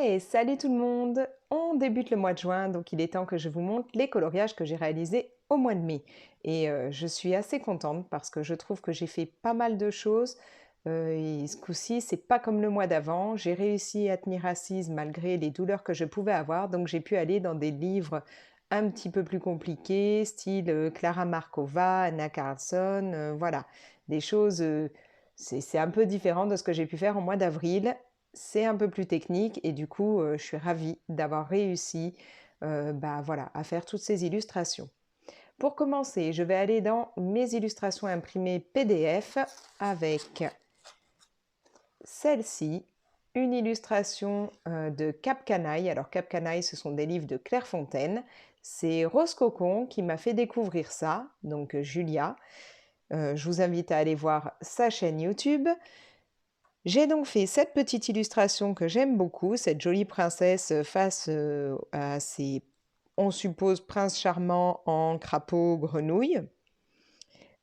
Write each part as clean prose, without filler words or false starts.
Hey, salut tout le monde! On débute le mois de juin, donc il est temps que je vous montre les coloriages que j'ai réalisés au mois de mai. Et je suis assez contente parce que je trouve que j'ai fait pas mal de choses. Et ce coup-ci, c'est pas comme le mois d'avant. J'ai réussi à tenir assise malgré les douleurs que je pouvais avoir, donc j'ai pu aller dans des livres un petit peu plus compliqués, style Clara Markova, Anna Carlson, voilà. Des choses, c'est un peu différent de ce que j'ai pu faire au mois d'avril. C'est un peu plus technique et du coup, je suis ravie d'avoir réussi, voilà, à faire toutes ces illustrations. Pour commencer, je vais aller dans mes illustrations imprimées PDF avec celle-ci, une illustration de Cap Canaille. Alors Cap Canaille, ce sont des livres de Claire Fontaine. C'est Rose Cocon qui m'a fait découvrir ça, donc Julia. Je vous invite à aller voir sa chaîne YouTube. J'ai donc fait cette petite illustration que j'aime beaucoup, cette jolie princesse face à ses, on suppose, princes charmants en crapaud grenouille.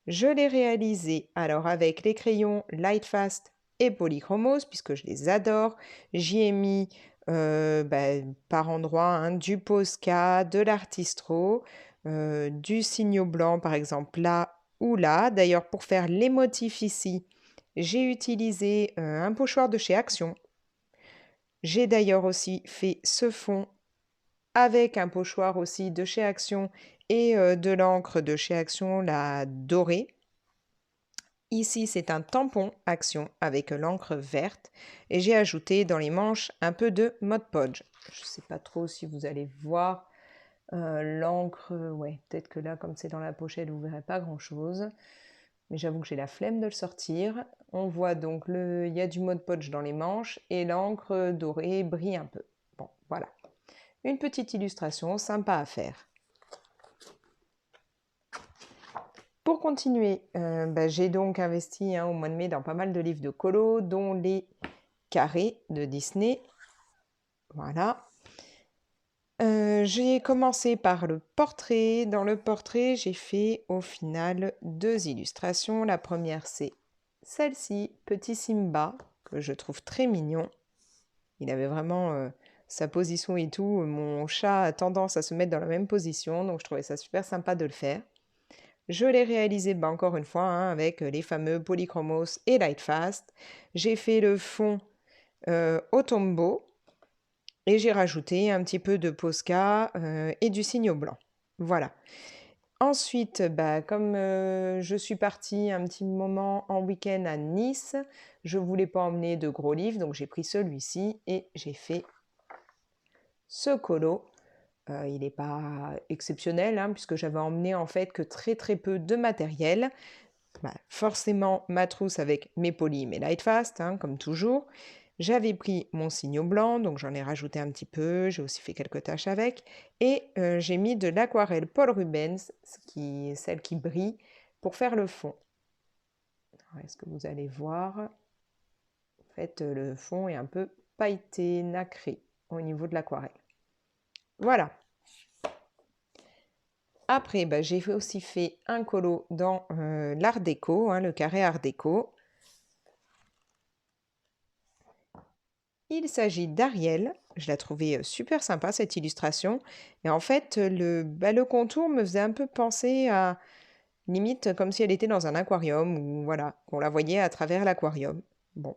Je l'ai réalisée alors avec les crayons Lightfast et Polychromos, puisque je les adore. J'y ai mis par endroits du Posca, de l'Artistro, du Signo blanc par exemple là ou là. D'ailleurs, pour faire les motifs ici, j'ai utilisé un pochoir de chez Action. J'ai d'ailleurs aussi fait ce fond avec un pochoir aussi de chez Action et de l'encre de chez Action, la dorée. Ici, c'est un tampon Action avec l'encre verte et j'ai ajouté dans les manches un peu de Mod Podge. Je ne sais pas trop si vous allez voir l'encre. Ouais, peut-être que là, comme c'est dans la pochette, vous ne verrez pas grand-chose. Mais j'avoue que j'ai la flemme de le sortir. On voit donc il y a du Mod Podge dans les manches et l'encre dorée brille un peu. Bon, voilà. Une petite illustration sympa à faire. Pour continuer, j'ai donc investi au mois de mai dans pas mal de livres de colo, dont les carrés de Disney. Voilà. J'ai commencé par le portrait. Dans le portrait, j'ai fait au final 2 illustrations. La première, c'est celle-ci, Petit Simba, que je trouve très mignon. Il avait vraiment sa position et tout. Mon chat a tendance à se mettre dans la même position, donc je trouvais ça super sympa de le faire. Je l'ai réalisé encore une fois avec les fameux Polychromos et Lightfast. J'ai fait le fond au tombeau et j'ai rajouté un petit peu de Posca et du Signo blanc. Voilà. Ensuite, comme je suis partie un petit moment en week-end à Nice, je ne voulais pas emmener de gros livres, donc j'ai pris celui-ci et j'ai fait ce colo. Il n'est pas exceptionnel, puisque j'avais emmené en fait que très très peu de matériel. Forcément, ma trousse avec mes polis, mes Lightfast, comme toujours. J'avais pris mon Signo blanc, donc j'en ai rajouté un petit peu. J'ai aussi fait quelques taches avec. Et j'ai mis de l'aquarelle Paul Rubens, celle qui brille, pour faire le fond. Est-ce que vous allez voir? En fait, le fond est un peu pailleté, nacré au niveau de l'aquarelle. Voilà. Après, j'ai aussi fait un colo dans l'art déco, le carré art déco. Il s'agit d'Ariel. Je la trouvais super sympa cette illustration. Et en fait, le contour me faisait un peu penser à limite comme si elle était dans un aquarium ou voilà, qu'on la voyait à travers l'aquarium. Bon,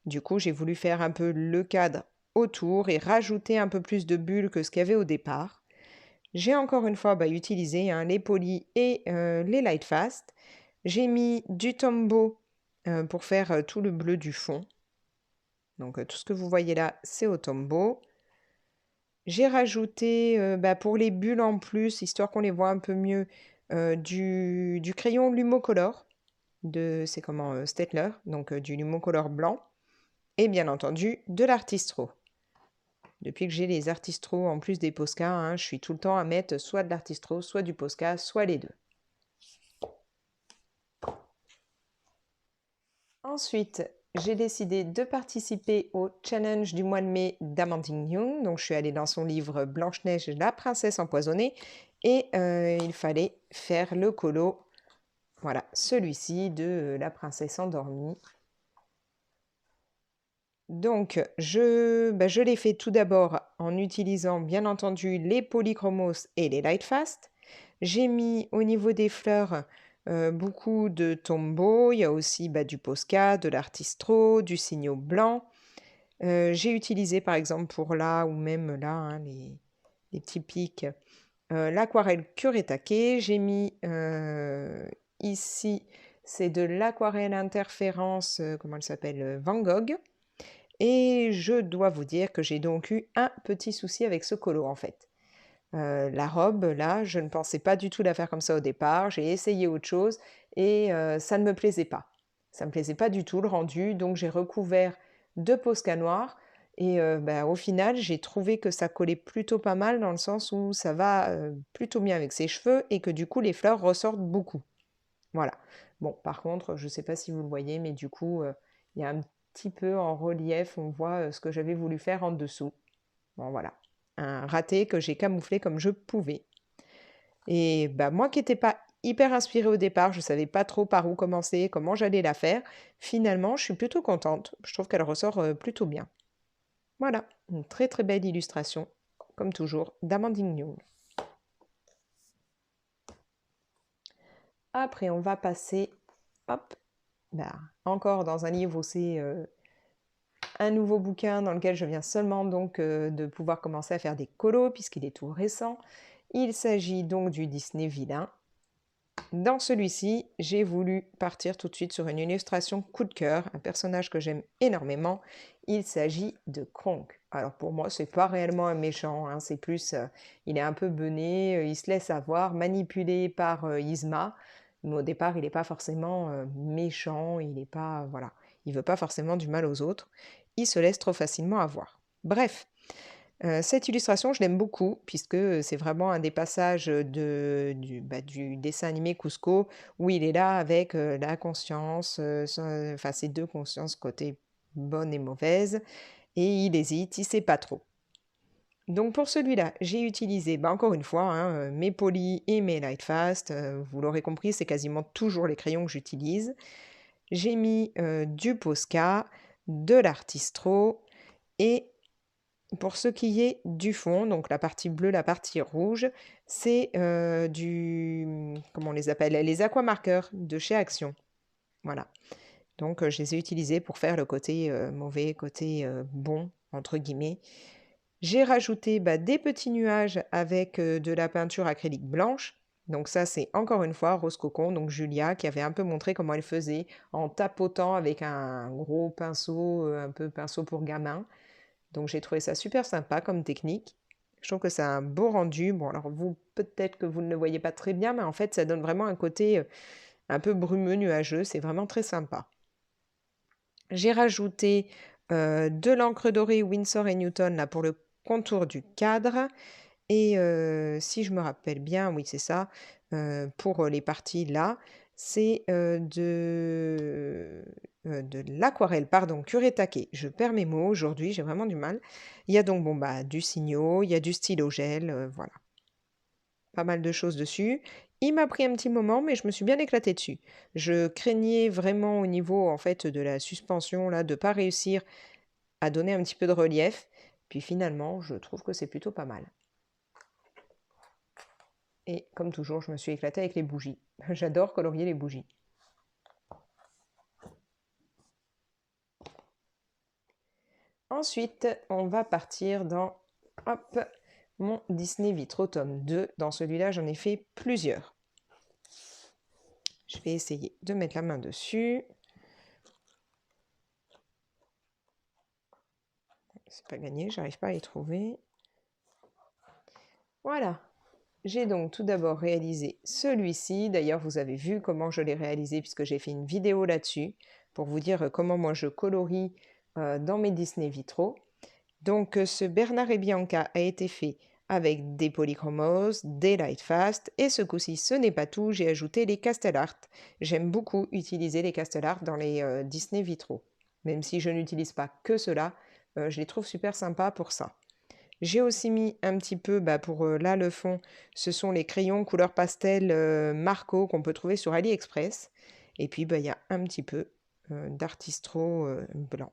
du coup, j'ai voulu faire un peu le cadre autour et rajouter un peu plus de bulles que ce qu'il y avait au départ. J'ai encore une fois utilisé les polis et les Lightfast. J'ai mis du Tombow pour faire tout le bleu du fond. Donc tout ce que vous voyez là, c'est au Tombow. J'ai rajouté pour les bulles en plus, histoire qu'on les voit un peu mieux, du crayon Lumocolor c'est comment Staedtler, donc du Lumocolor blanc. Et bien entendu, de l'Artistro. Depuis que j'ai les Artistro en plus des Posca, je suis tout le temps à mettre soit de l'Artistro, soit du Posca, soit les deux. Ensuite, j'ai décidé de participer au challenge du mois de mai d'Amandine Young. Donc, je suis allée dans son livre Blanche-Neige, la princesse empoisonnée. Et il fallait faire le colo. Voilà, celui-ci de la princesse endormie. Donc, je l'ai fait tout d'abord en utilisant bien entendu les polychromos et les Lightfast. J'ai mis au niveau des fleurs beaucoup de Tombow, il y a aussi du Posca, de l'Artistro, du Signo blanc. J'ai utilisé par exemple pour là ou même là, hein, les petits pics, l'aquarelle Kuretake. J'ai mis ici, c'est de l'aquarelle interférence, comment elle s'appelle, Van Gogh. Et je dois vous dire que j'ai donc eu un petit souci avec ce colo en fait. La robe, là, je ne pensais pas du tout la faire comme ça au départ. J'ai essayé autre chose et ça ne me plaisait pas. Ça ne me plaisait pas du tout le rendu, donc j'ai recouvert de Posca noir et au final, j'ai trouvé que ça collait plutôt pas mal dans le sens où ça va plutôt bien avec ses cheveux et que du coup, les fleurs ressortent beaucoup. Voilà. Bon, par contre, je ne sais pas si vous le voyez, mais du coup, il y a un petit peu en relief, on voit ce que j'avais voulu faire en dessous. Bon, voilà. Un raté que j'ai camouflé comme je pouvais. Et moi qui n'étais pas hyper inspirée au départ, je ne savais pas trop par où commencer, comment j'allais la faire, finalement, je suis plutôt contente. Je trouve qu'elle ressort plutôt bien. Voilà, une très très belle illustration, comme toujours, d'Amandine Young. Après, on va passer, hop, encore dans un livre où c'est un nouveau bouquin dans lequel je viens seulement donc de pouvoir commencer à faire des colos puisqu'il est tout récent. Il s'agit donc du Disney Vilain. Dans celui-ci, j'ai voulu partir tout de suite sur une illustration coup de cœur, un personnage que j'aime énormément. Il s'agit de Kronk. Alors pour moi, c'est pas réellement un méchant, hein, c'est plus, il est un peu bené, il se laisse avoir, manipulé par Yzma, mais au départ, il n'est pas forcément méchant, il n'est pas, voilà, il veut pas forcément du mal aux autres. Il se laisse trop facilement avoir. Bref, cette illustration, je l'aime beaucoup puisque, c'est vraiment un des passages, du dessin animé Cusco où il est là avec, la conscience, enfin ses 2 consciences, côté bonne et mauvaise et il hésite, il sait pas trop. Donc pour celui-là, j'ai utilisé, encore une fois, hein, mes polis et mes Lightfast, vous l'aurez compris, c'est quasiment toujours les crayons que j'utilise. J'ai mis, du Posca, de l'Artistro et pour ce qui est du fond, donc la partie bleue, la partie rouge, c'est comment on les appelle? Les aquamarqueurs de chez Action. Voilà. Donc je les ai utilisés pour faire le côté mauvais, côté bon, entre guillemets. J'ai rajouté des petits nuages avec de la peinture acrylique blanche. Donc ça, c'est encore une fois Rose Cocon, donc Julia, qui avait un peu montré comment elle faisait en tapotant avec un gros pinceau, un peu pinceau pour gamin. Donc j'ai trouvé ça super sympa comme technique. Je trouve que c'est un beau rendu. Bon, alors vous, peut-être que vous ne le voyez pas très bien, mais en fait, ça donne vraiment un côté un peu brumeux, nuageux. C'est vraiment très sympa. J'ai rajouté de l'encre dorée Winsor et Newton là, pour le contour du cadre. Et si je me rappelle bien, oui, c'est ça, pour les parties là, c'est de l'aquarelle, pardon, Kuretake. Je perds mes mots aujourd'hui, j'ai vraiment du mal. Il y a donc du Signo, il y a du stylo gel, voilà. Pas mal de choses dessus. Il m'a pris un petit moment, mais je me suis bien éclatée dessus. Je craignais vraiment au niveau en fait de la suspension là, de pas réussir à donner un petit peu de relief. Puis finalement, je trouve que c'est plutôt pas mal. Et comme toujours, je me suis éclatée avec les bougies. J'adore colorier les bougies. Ensuite, on va partir dans hop, mon Disney Vitro tome 2. Dans celui-là, j'en ai fait plusieurs. Je vais essayer de mettre la main dessus. C'est pas gagné, j'arrive pas à y trouver. Voilà. J'ai donc tout d'abord réalisé celui-ci. D'ailleurs, vous avez vu comment je l'ai réalisé puisque j'ai fait une vidéo là-dessus pour vous dire comment moi je colorie dans mes Disney Vitro. Donc ce Bernard et Bianca a été fait avec des polychromos, des Lightfast et ce coup-ci ce n'est pas tout, j'ai ajouté les Castle Art. J'aime beaucoup utiliser les Castle Art dans les Disney Vitro. Même si je n'utilise pas que cela, je les trouve super sympas pour ça. J'ai aussi mis un petit peu, pour là le fond, ce sont les crayons couleur pastel Marco qu'on peut trouver sur AliExpress. Et puis il y a un petit peu d'Artistro blanc.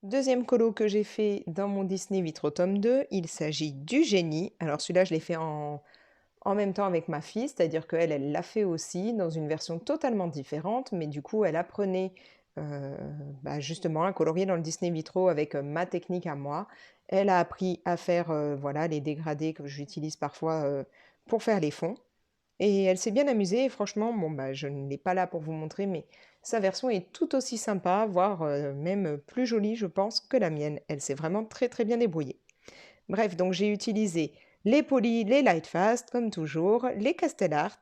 Deuxième colo que j'ai fait dans mon Disney Vitro tome 2, il s'agit du génie. Alors celui-là, je l'ai fait en même temps avec ma fille, c'est-à-dire qu'elle, elle l'a fait aussi dans une version totalement différente, mais du coup, elle apprenait justement à colorier dans le Disney Vitro avec ma technique à moi. Elle a appris à faire voilà, les dégradés que j'utilise parfois pour faire les fonds. Et elle s'est bien amusée et franchement, bon, bah, je ne l'ai pas là pour vous montrer, mais sa version est tout aussi sympa, voire même plus jolie, je pense, que la mienne. Elle s'est vraiment très très bien débrouillée. Bref, donc j'ai utilisé les polis, les Lightfast, comme toujours, les Castellart,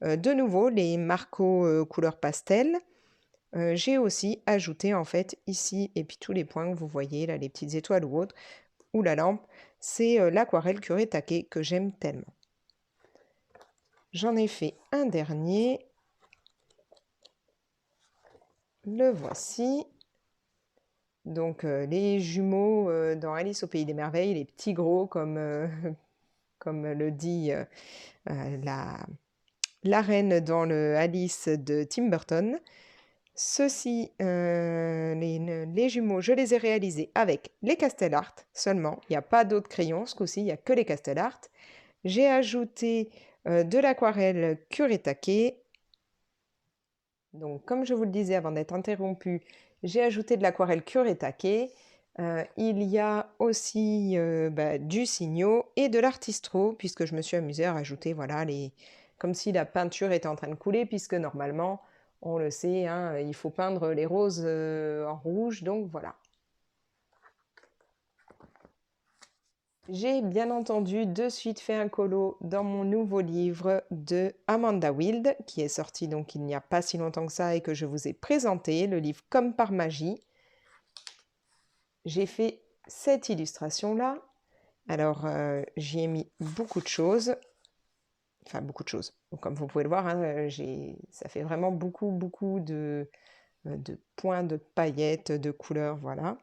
de nouveau les Marco couleur pastel. J'ai aussi ajouté en fait ici, et puis tous les points que vous voyez, là, les petites étoiles ou autres, ou la lampe, c'est l'aquarelle Curé Taquet que j'aime tellement. J'en ai fait un dernier. Le voici. Donc les jumeaux dans Alice au pays des merveilles, les petits gros comme, comme le dit la, la reine dans le Alice de Tim Burton. Ceux-ci, les jumeaux, je les ai réalisés avec les Castellart seulement. Il n'y a pas d'autres crayons, ce coup-ci, il n'y a que les Castellart. J'ai ajouté de l'aquarelle Kuretake. Donc, comme je vous le disais avant d'être interrompue, j'ai ajouté de l'aquarelle Kuretake. Il y a aussi du Signo et de l'artistro, puisque je me suis amusée à rajouter, voilà, comme si la peinture était en train de couler, puisque normalement, on le sait, hein, il faut peindre les roses en rouge, donc voilà. J'ai bien entendu de suite fait un colo dans mon nouveau livre de Amanda Wild, qui est sorti donc il n'y a pas si longtemps que ça et que je vous ai présenté, le livre Comme par magie. J'ai fait cette illustration-là. Alors, j'y ai mis beaucoup de choses. Enfin, beaucoup de choses. Donc, comme vous pouvez le voir, hein, ça fait vraiment beaucoup de points, de paillettes, de couleurs, voilà.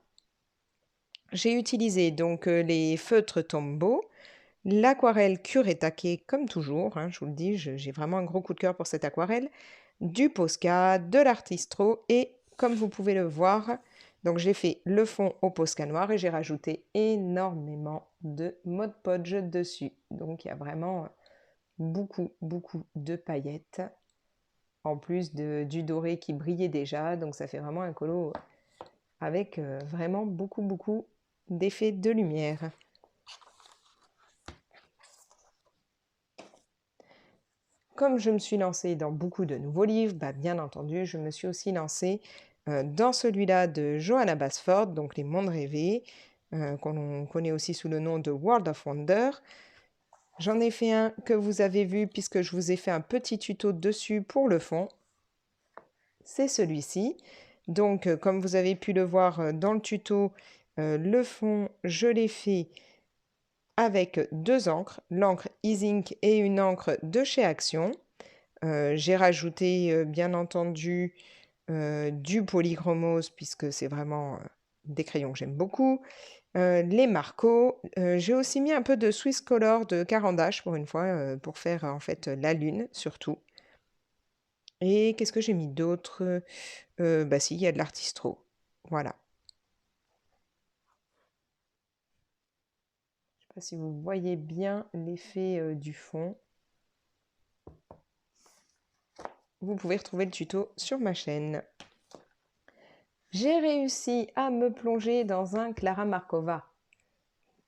J'ai utilisé donc les feutres Tombow, l'aquarelle Kuretake, comme toujours, hein, je vous le dis, j'ai vraiment un gros coup de cœur pour cette aquarelle, du Posca, de l'artistro et, comme vous pouvez le voir, donc j'ai fait le fond au Posca noir et j'ai rajouté énormément de Mod Podge dessus. Donc il y a vraiment beaucoup de paillettes, en plus du doré qui brillait déjà, donc ça fait vraiment un colo avec vraiment beaucoup d'effets de lumière. Comme je me suis lancée dans beaucoup de nouveaux livres, bien entendu, je me suis aussi lancée dans celui-là de Johanna Basford, donc Les Mondes Rêvés, qu'on connaît aussi sous le nom de World of Wonder. J'en ai fait un que vous avez vu puisque je vous ai fait un petit tuto dessus pour le fond. C'est celui-ci. Donc, comme vous avez pu le voir dans le tuto, le fond, je l'ai fait avec deux encres, l'encre Easink et une encre de chez Action. J'ai rajouté, bien entendu, du polychromose puisque c'est vraiment des crayons que j'aime beaucoup. Les Marco. J'ai aussi mis un peu de Swiss Color de Caran d'Ache pour une fois, pour faire en fait la lune surtout. Et qu'est-ce que j'ai mis d'autre? Si, il y a de l'artistro. Voilà. Je ne sais pas si vous voyez bien l'effet du fond. Vous pouvez retrouver le tuto sur ma chaîne. J'ai réussi à me plonger dans un Klara Markova.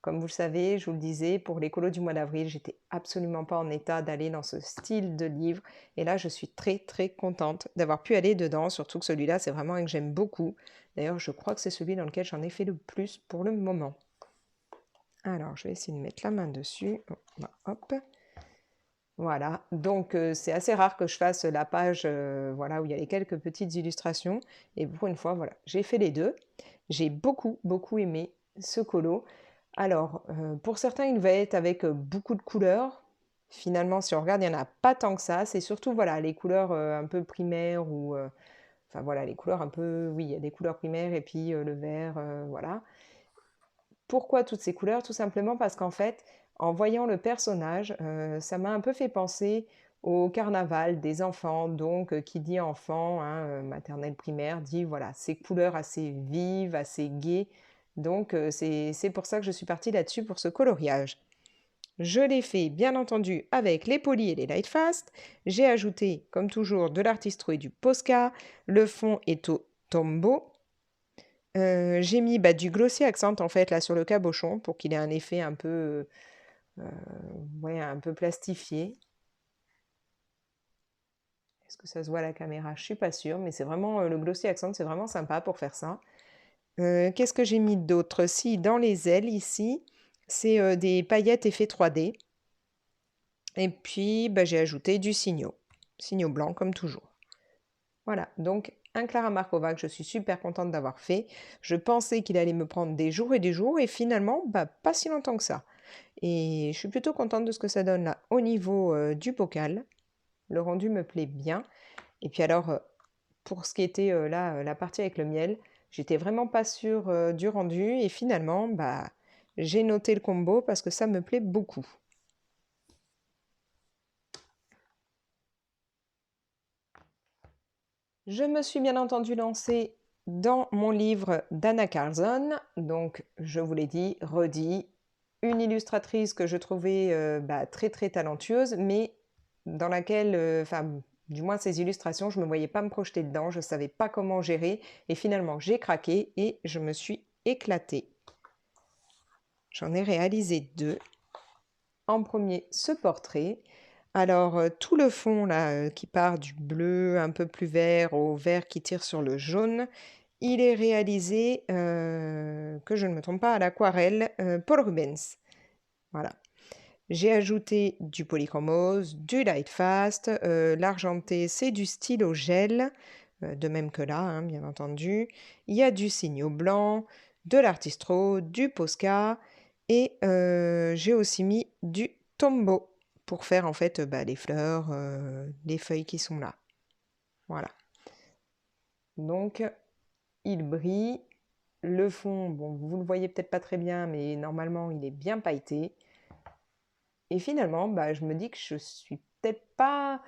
Comme vous le savez, je vous le disais, pour les colos du mois d'avril, j'étais absolument pas en état d'aller dans ce style de livre. Et là, je suis très contente d'avoir pu aller dedans, surtout que celui-là, c'est vraiment un que j'aime beaucoup. D'ailleurs, je crois que c'est celui dans lequel j'en ai fait le plus pour le moment. Alors, je vais essayer de mettre la main dessus. Hop. Voilà, donc c'est assez rare que je fasse la page voilà, où il y a les quelques petites illustrations. Et pour une fois, voilà, j'ai fait les deux. J'ai beaucoup aimé ce colo. Alors, pour certains, il va être avec beaucoup de couleurs. Finalement, si on regarde, il n'y en a pas tant que ça. C'est surtout voilà, les couleurs un peu primaires ou... enfin voilà, les couleurs un peu... Oui, il y a des couleurs primaires et puis le vert, voilà. Pourquoi toutes ces couleurs? Tout simplement parce qu'en fait, en voyant le personnage, ça m'a un peu fait penser au carnaval des enfants. Donc, qui dit enfant, hein, maternelle, primaire, dit voilà, ces couleurs assez vives, assez gaies. Donc, c'est pour ça que je suis partie là-dessus pour ce coloriage. Je l'ai fait, bien entendu, avec les polis et les Lightfast. J'ai ajouté, comme toujours, de l'artistro et du Posca. Le fond est au Tombow. J'ai mis du Glossy Accent, en fait, là, sur le cabochon, pour qu'il ait un effet un peu, euh, ouais, un peu plastifié. Est-ce que ça se voit à la caméra? Je suis pas sûre, mais c'est vraiment, le Glossy Accent, c'est vraiment sympa pour faire ça. Qu'est-ce que j'ai mis d'autre? Si, dans les ailes, ici, c'est des paillettes effet 3D. Et puis, j'ai ajouté du signo blanc comme toujours. Voilà, donc un Clara Markova que je suis super contente d'avoir fait. Je pensais qu'il allait me prendre des jours et finalement, pas si longtemps que ça. Et je suis plutôt contente de ce que ça donne là au niveau du bocal. Le rendu me plaît bien. Et puis alors, pour ce qui était là, la partie avec le miel, j'étais vraiment pas sûre du rendu et finalement, j'ai noté le combo parce que ça me plaît beaucoup. Je me suis bien entendu lancée dans mon livre d'Anna Carlson, donc je vous l'ai dit, redit, une illustratrice que je trouvais très très talentueuse, mais dans laquelle, du moins ces illustrations, je ne me voyais pas me projeter dedans, je ne savais pas comment gérer, et finalement j'ai craqué et je me suis éclatée. J'en ai réalisé deux. En premier, ce portrait. Alors, tout le fond là, qui part du bleu un peu plus vert au vert qui tire sur le jaune, il est réalisé, que je ne me trompe pas, à l'aquarelle, Paul Rubens. Voilà. J'ai ajouté du polychromose, du Lightfast, l'argenté, c'est du stylo gel, de même que là, hein, bien entendu. Il y a du signo blanc, de l'artistro, du Posca et j'ai aussi mis du Tombow pour faire en fait les fleurs, les feuilles qui sont là. Voilà. Donc, il brille. Le fond, bon, vous le voyez peut-être pas très bien, mais normalement, il est bien pailleté. Et finalement, je me dis que je suis peut-être pas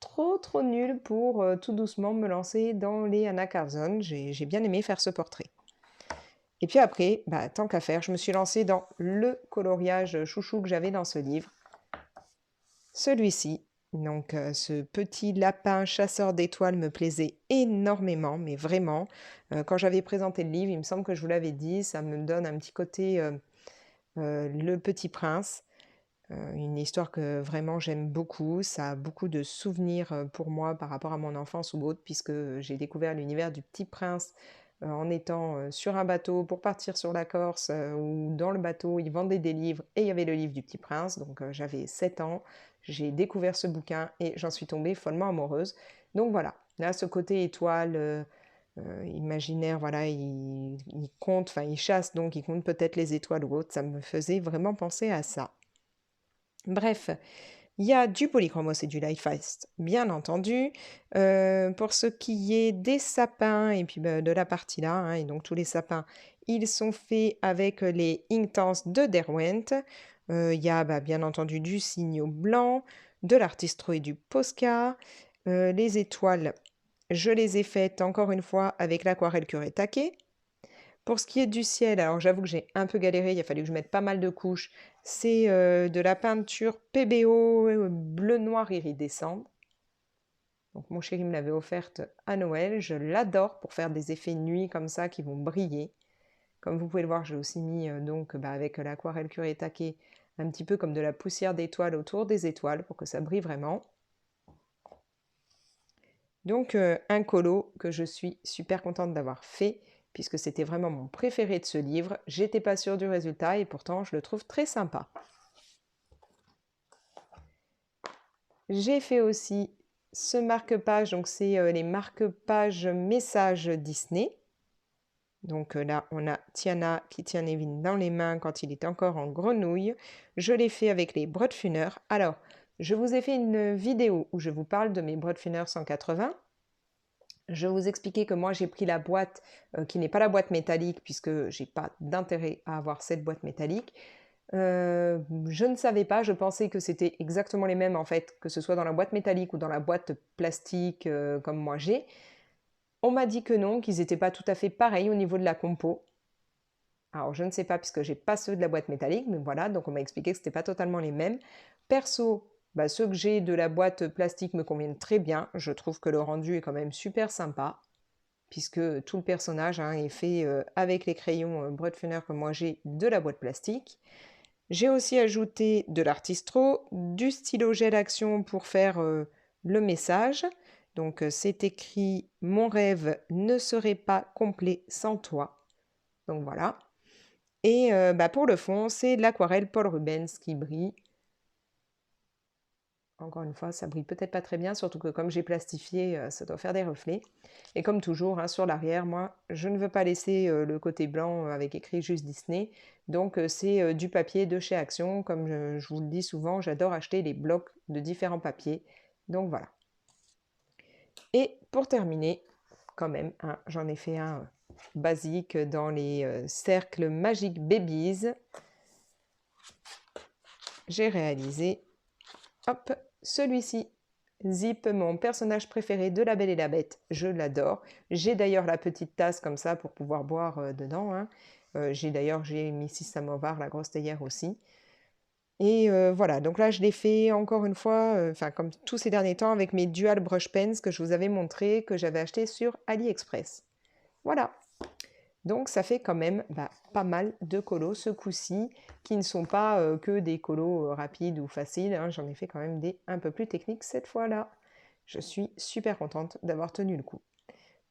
trop nulle pour tout doucement me lancer dans les Anna Carlson. J'ai bien aimé faire ce portrait. Et puis après, tant qu'à faire, je me suis lancée dans le coloriage chouchou que j'avais dans ce livre. Celui-ci, donc ce petit lapin chasseur d'étoiles me plaisait énormément, mais vraiment. Quand j'avais présenté le livre, il me semble que je vous l'avais dit, ça me donne un petit côté Le Petit Prince. Une histoire que vraiment j'aime beaucoup. Ça a beaucoup de souvenirs pour moi par rapport à mon enfance ou autre, puisque j'ai découvert l'univers du Petit Prince en étant sur un bateau pour partir sur la Corse, où dans le bateau ils vendaient des livres et il y avait le livre du Petit Prince. Donc j'avais 7 ans, j'ai découvert ce bouquin et j'en suis tombée follement amoureuse. Donc voilà, là ce côté étoile, imaginaire, voilà, il compte, enfin il chasse, donc il compte peut-être les étoiles ou autre. Ça me faisait vraiment penser à ça. Bref, il y a du polychromos et du Lightfast, bien entendu. Pour ce qui est des sapins et puis de la partie là, hein, et donc tous les sapins, ils sont faits avec les Inktense de Derwent. Il y a bien entendu du signo blanc, de l'artistro et du Posca. Les étoiles, je les ai faites encore une fois avec l'aquarelle Kuretake. Pour ce qui est du ciel, alors j'avoue que j'ai un peu galéré, il a fallu que je mette pas mal de couches. C'est de la peinture PBO bleu noir iridescent. Donc mon chéri me l'avait offerte à Noël. Je l'adore pour faire des effets nuit comme ça qui vont briller. Comme vous pouvez le voir, j'ai aussi mis avec l'aquarelle Kuretake un petit peu comme de la poussière d'étoiles autour des étoiles pour que ça brille vraiment. Donc un colo que je suis super contente d'avoir fait puisque c'était vraiment mon préféré de ce livre. J'étais pas sûre du résultat et pourtant je le trouve très sympa. J'ai fait aussi ce marque-page, donc c'est les marque-pages messages Disney. Donc là, on a Tiana qui tient Nevin dans les mains quand il est encore en grenouille. Je l'ai fait avec les Broadfunner. Alors, je vous ai fait une vidéo où je vous parle de mes Broadfunner 180. Je vous expliquais que moi j'ai pris la boîte qui n'est pas la boîte métallique puisque j'ai pas d'intérêt à avoir cette boîte métallique. Je ne savais pas, je pensais que c'était exactement les mêmes en fait, que ce soit dans la boîte métallique ou dans la boîte plastique, comme moi j'ai. On m'a dit que non, qu'ils étaient pas tout à fait pareils au niveau de la compo. Alors je ne sais pas puisque j'ai pas ceux de la boîte métallique, mais voilà, donc on m'a expliqué que c'était pas totalement les mêmes. Perso, bah, ceux que j'ai de la boîte plastique me conviennent très bien. Je trouve que le rendu est quand même super sympa, puisque tout le personnage hein, est fait avec les crayons Brutfuner que moi j'ai de la boîte plastique. J'ai aussi ajouté de l'artistro, du stylo gel action pour faire le message. Donc c'est écrit «Mon rêve ne serait pas complet sans toi». Donc voilà. Et bah, pour le fond, c'est l'aquarelle Paul Rubens qui brille. Encore une fois, ça brille peut-être pas très bien, surtout que comme j'ai plastifié, ça doit faire des reflets. Et comme toujours, hein, sur l'arrière, moi, je ne veux pas laisser le côté blanc avec écrit juste Disney. Donc c'est du papier de chez Action. Comme je vous le dis souvent, j'adore acheter les blocs de différents papiers. Donc voilà. Et pour terminer, quand même, hein, j'en ai fait un basique dans les cercles Magic Babies. J'ai réalisé, hop, celui-ci. Zip, mon personnage préféré de La Belle et la Bête, je l'adore. J'ai d'ailleurs la petite tasse comme ça pour pouvoir boire dedans. Hein. J'ai mis 6 samovars, la grosse théière aussi. Et voilà, donc là je l'ai fait encore une fois, enfin comme tous ces derniers temps, avec mes Dual Brush Pens que je vous avais montré, que j'avais acheté sur AliExpress. Voilà. Donc ça fait quand même bah, pas mal de colos ce coup-ci, qui ne sont pas que des colos rapides ou faciles, hein. J'en ai fait quand même des un peu plus techniques cette fois-là. Je suis super contente d'avoir tenu le coup.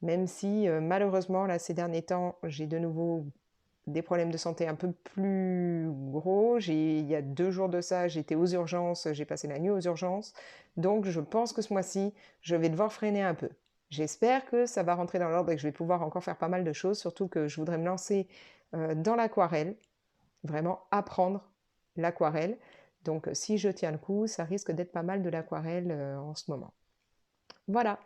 Même si malheureusement là ces derniers temps j'ai de nouveau des problèmes de santé un peu plus gros. Il y a 2 jours de ça, j'étais aux urgences, j'ai passé la nuit aux urgences. Donc je pense que ce mois-ci, je vais devoir freiner un peu. J'espère que ça va rentrer dans l'ordre et que je vais pouvoir encore faire pas mal de choses, surtout que je voudrais me lancer dans l'aquarelle, vraiment apprendre l'aquarelle. Donc si je tiens le coup, ça risque d'être pas mal de l'aquarelle en ce moment. Voilà.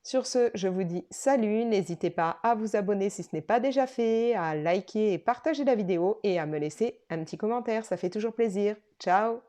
Sur ce, je vous dis salut, n'hésitez pas à vous abonner si ce n'est pas déjà fait, à liker et partager la vidéo et à me laisser un petit commentaire, ça fait toujours plaisir. Ciao!